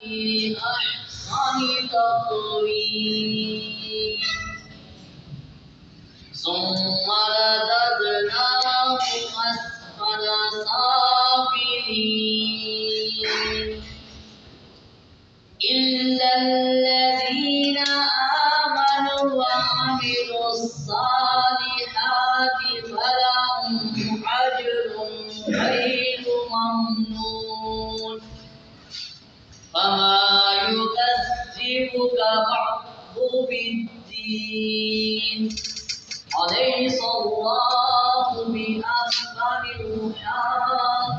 أحسن تقويم ثم رددناه أسفل سافلين إلا الذين آمنوا وعملوا الصالحات فلهم أجر غير ممنون فما يكذبك بعد بالدين أليس الله بأحكم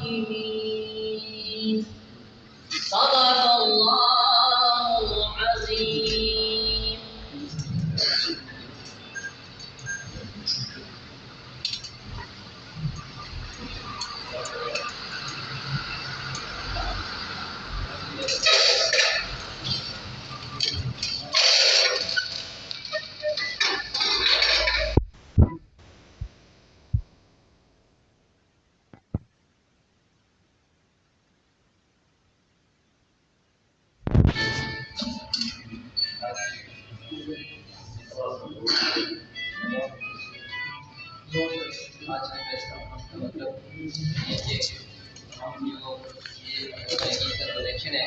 الحاكمين صدق الله العظيم. आज के प्रेस कॉन्फ्रेंस का मतलब ये कि हम जो ये इलेक्शन है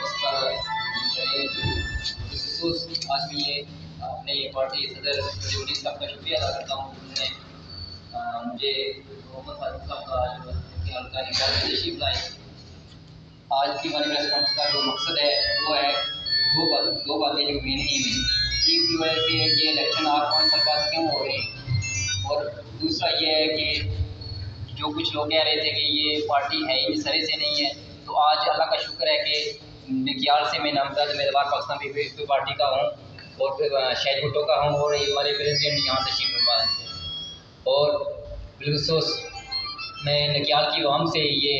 उस पर खसूस आज भी ये अपने पार्टी सदर वलीद साहब का शुक्रिया अदा करता हूँ उन्होंने मुझे मोहम्मद फारूक साहब का जो हल्का निकाल में तशरीफ लाए। आज की हमारी प्रेस कॉन्फ्रेंस का जो मकसद है वो है दो बातें जो मेन एम है। एक जो है कि ये इलेक्शन 8-5 साल बाद क्यों हो रहे हैं और दूसरा ये है कि जो कुछ लोग कह रहे थे कि ये पार्टी है ही सरे से नहीं है, तो आज अल्लाह का शुक्र है कि नकियाल से मैं नामजद उम्मीदवार पाकिस्तान पीपल्स पार्टी का हूँ और शायद भुट्टो का हूँ और हमारे प्रेसिडेंट यहाँ तशरीफ फरमा हैं। और बिलखसूस मैं नकियाल की आवाम से ये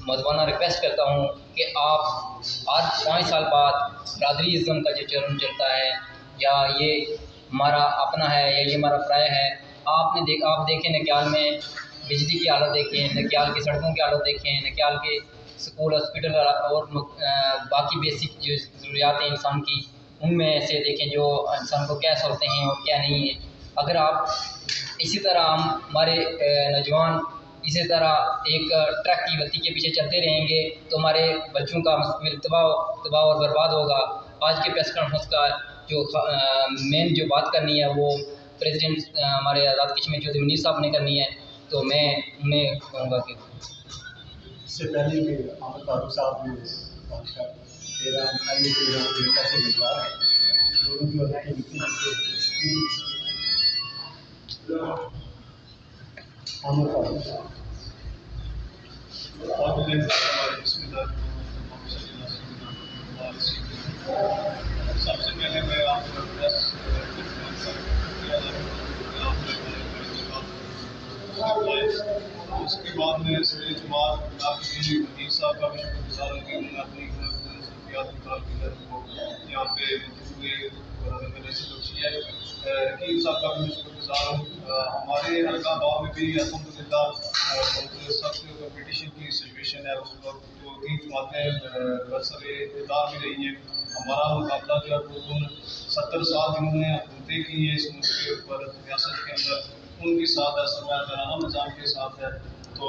मदवाना रिक्वेस्ट करता हूँ कि आप आज 5 साल बाद बरादरीज़म का जो चलन चलता है या ये हमारा अपना है या ये हमारा पराया है, आप देखें नकियाल में बिजली की हालत देखें, नकियाल की सड़कों की हालत देखें, नकियाल के स्कूल हॉस्पिटल और बाकी बेसिक जो ज़रूरियात हैं इंसान की उनमें से देखें जो इंसान को क्या सोचते हैं और क्या नहीं है। अगर आप इसी तरह हमारे नौजवान इसी तरह एक ट्रक की बत्ती के पीछे चलते रहेंगे तो हमारे बच्चों का मुस्तकबिल तबाह और बर्बाद होगा। आज के प्रेस कॉन्फ्रेंस का जो मेन जो बात करनी है वो प्रेसिडेंट हमारे आज़ाद कश्मीर चौधरी मुनीर साहब ने करनी है, तो मैं उन्हें कहूँगा कि इससे पहले कि मोहम्मद फारूक साहब ने मोहम्मद फारूक साहब सबसे पहले मैं आपको उसके बाद में सदर जमात वलीद साहब का भी शुक्रगुजार हूँ कि उन्होंने अपनी यहाँ पे हुए और मैंने से बख्शी है। रकीब साहब का भी शुक्रगुजार हूँ। हमारे हल्का गाँव में भी अल्हम्दुलिल्लाह बहुत सख्त कंपटीशन की सिचुएशन है। उस वक्त जो 3 जमातें बरसर-ए-इक़्तिदार भी रही हैं। हमारा मुकाबला जो है वो 70 साल जिन्होंने हुकूमतें की हैं इस मुल्क के ऊपर रियासत के अंदर, उनके साथ है, सरमायादाराना निज़ाम के साथ है। तो